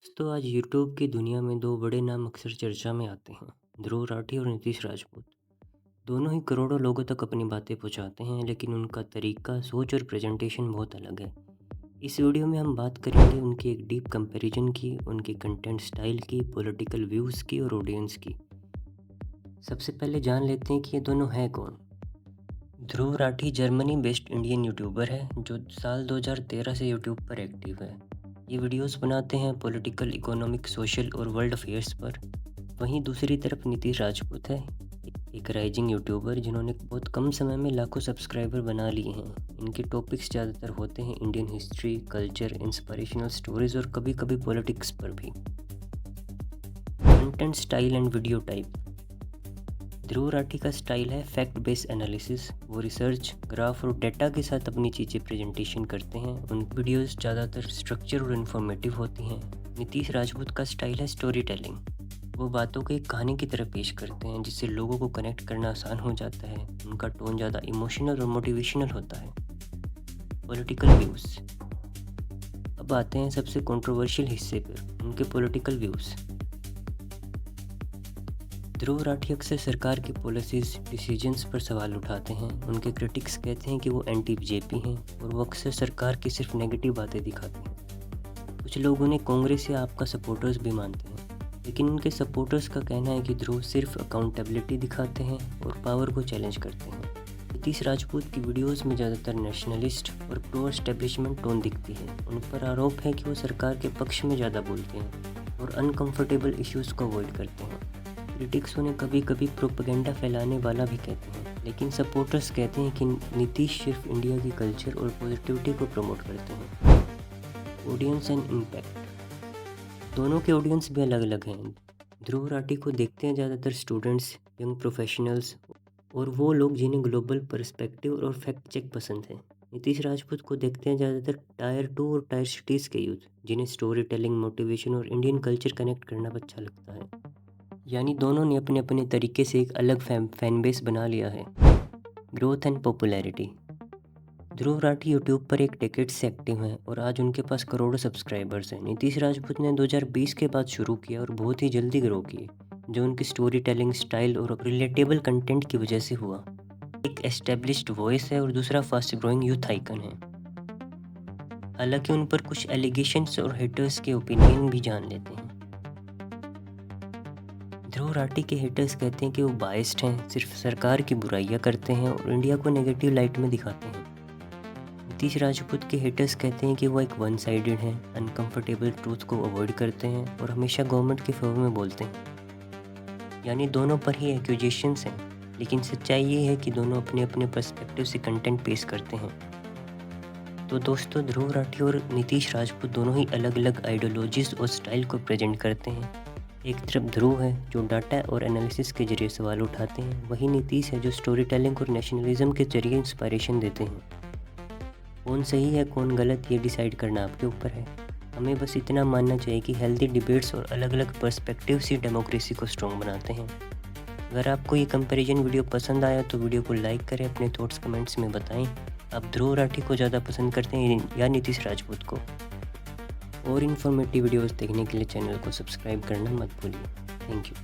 तो आज यूट्यूब की दुनिया में दो बड़े नाम अक्सर चर्चा में आते हैं। ध्रुव राठी और नीतीश राजपूत। दोनों ही करोड़ों लोगों तक अपनी बातें पहुंचाते हैं, लेकिन उनका तरीका, सोच और प्रेजेंटेशन बहुत अलग है। इस वीडियो में हम बात करेंगे उनकी एक डीप कंपैरिजन की, उनके कंटेंट स्टाइल की, पॉलिटिकल व्यूज़ की और ऑडियंस की। सबसे पहले जान लेते हैं कि ये दोनों हैं कौन। Dhruv Rathee Germany based Indian YouTuber है जो साल 2013 से यूट्यूब पर एक्टिव है। ये वीडियोस बनाते हैं पॉलिटिकल, इकोनॉमिक, सोशल और वर्ल्ड अफेयर्स पर। वहीं दूसरी तरफ नीतीश राजपूत है, एक राइजिंग यूट्यूबर जिन्होंने बहुत कम समय में लाखों सब्सक्राइबर बना लिए हैं। इनके टॉपिक्स ज़्यादातर होते हैं Indian history, culture, inspirational stories और कभी कभी पॉलिटिक्स पर भी। Content style and video type. Dhruv Rathee का स्टाइल है फैक्ट बेस्ड एनालिसिस। वो रिसर्च, ग्राफ और डेटा के साथ अपनी चीज़ें प्रेजेंटेशन करते हैं। उन वीडियोस ज़्यादातर स्ट्रक्चर और इन्फॉर्मेटिव होती हैं। नीतीश राजपूत का स्टाइल है स्टोरी टेलिंग। वो बातों को एक कहानी की तरह पेश करते हैं जिससे लोगों को कनेक्ट करना आसान हो जाता है। उनका टोन ज़्यादा इमोशनल और मोटिवेशनल होता है। Political views. अब आते हैं सबसे कंट्रोवर्शियल हिस्से पर, उनके पॉलिटिकल व्यूज़। ध्रुव राठी अक्सर सरकार की पॉलिसीज़, डिसीजंस पर सवाल उठाते हैं। उनके क्रिटिक्स कहते हैं कि वो एंटी बीजेपी हैं और वो अक्सर सरकार की सिर्फ नेगेटिव बातें दिखाते हैं। कुछ लोग उन्हें कांग्रेस या आपका सपोर्टर्स भी मानते हैं, लेकिन उनके सपोर्टर्स का कहना है कि ध्रुव सिर्फ अकाउंटेबिलिटी दिखाते हैं और पावर को चैलेंज करते हैं। नीतीश राजपूत की वीडियोस में ज़्यादातर नेशनलिस्ट और प्रो एस्टेब्लिशमेंट टोन दिखती है। उन पर आरोप है कि वो सरकार के पक्ष में ज़्यादा बोलते हैं और अनकंफर्टेबल इश्यूज़ को अवॉइड करते हैं। क्रिटिक्स उन्हें कभी कभी प्रोपेगेंडा फैलाने वाला भी कहते हैं, लेकिन सपोर्टर्स कहते हैं कि नीतीश सिर्फ इंडिया की कल्चर और पॉजिटिविटी को प्रमोट करते हैं। Audience and impact. दोनों के ऑडियंस भी अलग अलग हैं। ध्रुव राठी को देखते हैं ज़्यादातर स्टूडेंट्स, यंग प्रोफेशनल्स और वो लोग जिन्हें ग्लोबल पर्सपेक्टिव और फैक्ट चेक पसंद है। नीतीश राजपूत को देखते हैं ज़्यादातर टायर 2 और टायर सिटीज़ के यूथ, जिन्हें स्टोरी टेलिंग, मोटिवेशन और इंडियन कल्चर कनेक्ट करना अच्छा लगता है। यानी दोनों ने अपने अपने तरीके से एक अलग फैन बेस बना लिया है। Growth and popularity. Dhruv Rathee YouTube पर एक डेकेड से एक्टिव हैं और आज उनके पास करोड़ों सब्सक्राइबर्स हैं। नीतीश राजपूत ने 2020 के बाद शुरू किया और बहुत ही जल्दी ग्रो किए, जो उनकी स्टोरी टेलिंग स्टाइल और रिलेटेबल कंटेंट की वजह से हुआ। एक एस्टेब्लिश्ड वॉइस है और दूसरा फास्ट ग्रोइंग यूथ आइकन है। हालांकि उन पर कुछ एलिगेशंस और हेटर्स के ओपिनियन भी जान लेते हैं। ध्रुव राठी के हेटर्स कहते हैं कि वो बाइस्ड हैं, सिर्फ सरकार की बुराइयां करते हैं और इंडिया को नेगेटिव लाइट में दिखाते हैं। नीतीश राजपूत के हेटर्स कहते हैं कि वो एक वन साइडेड हैं, अनकंफर्टेबल ट्रूथ को अवॉइड करते हैं और हमेशा गवर्नमेंट के फेवर में बोलते हैं। यानी दोनों पर ही एक्यूजेशंस हैं, लेकिन सच्चाई ये है कि दोनों अपने अपने पर्सपेक्टिव से कंटेंट पेश करते हैं। तो दोस्तों, ध्रुव राठी और नीतीश राजपूत दोनों ही अलग अलग आइडियोलॉजीज और स्टाइल को प्रेजेंट करते हैं। एक तरफ ध्रुव है जो डाटा और एनालिसिस के जरिए सवाल उठाते हैं, वहीं नीतीश है जो स्टोरी टेलिंग और नेशनलिज्म के जरिए इंस्पायरेशन देते हैं। कौन सही है कौन गलत, ये डिसाइड करना आपके ऊपर है। हमें बस इतना मानना चाहिए कि हेल्दी डिबेट्स और अलग अलग पर्सपेक्टिव्स ही डेमोक्रेसी को स्ट्रॉन्ग बनाते हैं। अगर आपको ये कंपैरिजन वीडियो पसंद आया तो वीडियो को लाइक करें, अपने थॉट्स कमेंट्स में बताएं। आप ध्रुव राठी को ज़्यादा पसंद करते हैं या नीतीश राजपूत को। और इन्फॉर्मेटिव वीडियोस देखने के लिए चैनल को सब्सक्राइब करना मत भूलिए। Thank you.